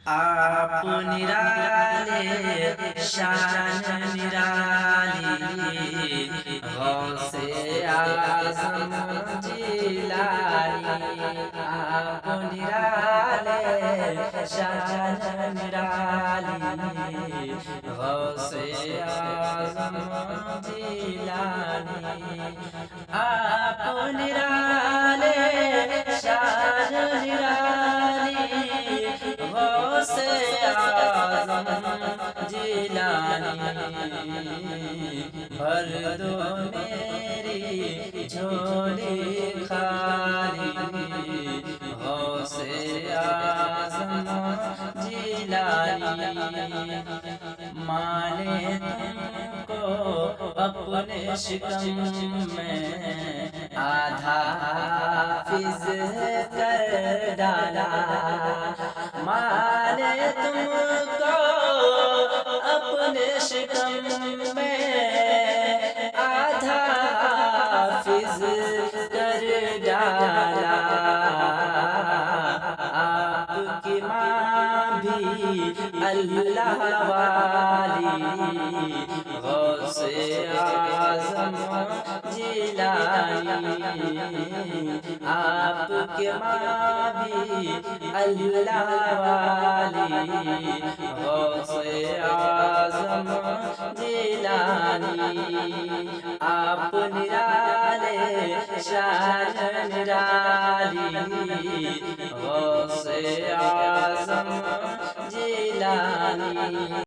آپ نرالے شان نرالی، غوث اعظم جیلانی، آپ نرالے شان نرالی، غوث اعظم جیلانی، آپ نرالے شان نرالی، غوث اعظم جیلانی، بھر دو میری جھولی خالی، غوث اعظم جیلانی، مانے تم کو اپنے شکم میں آدھا حافظ کر ڈالا، مانے تم کو اپنے شکم میں آدھا حافظ کر ڈالا، آپ کی ماں بھی اللہ والی، غوث اعظم جیلانی، آپ کی ماں بھی اللہ والی، غوث اعظم جیلانی، آپ نرالے شان نرالی، غوث اعظم جیلانی۔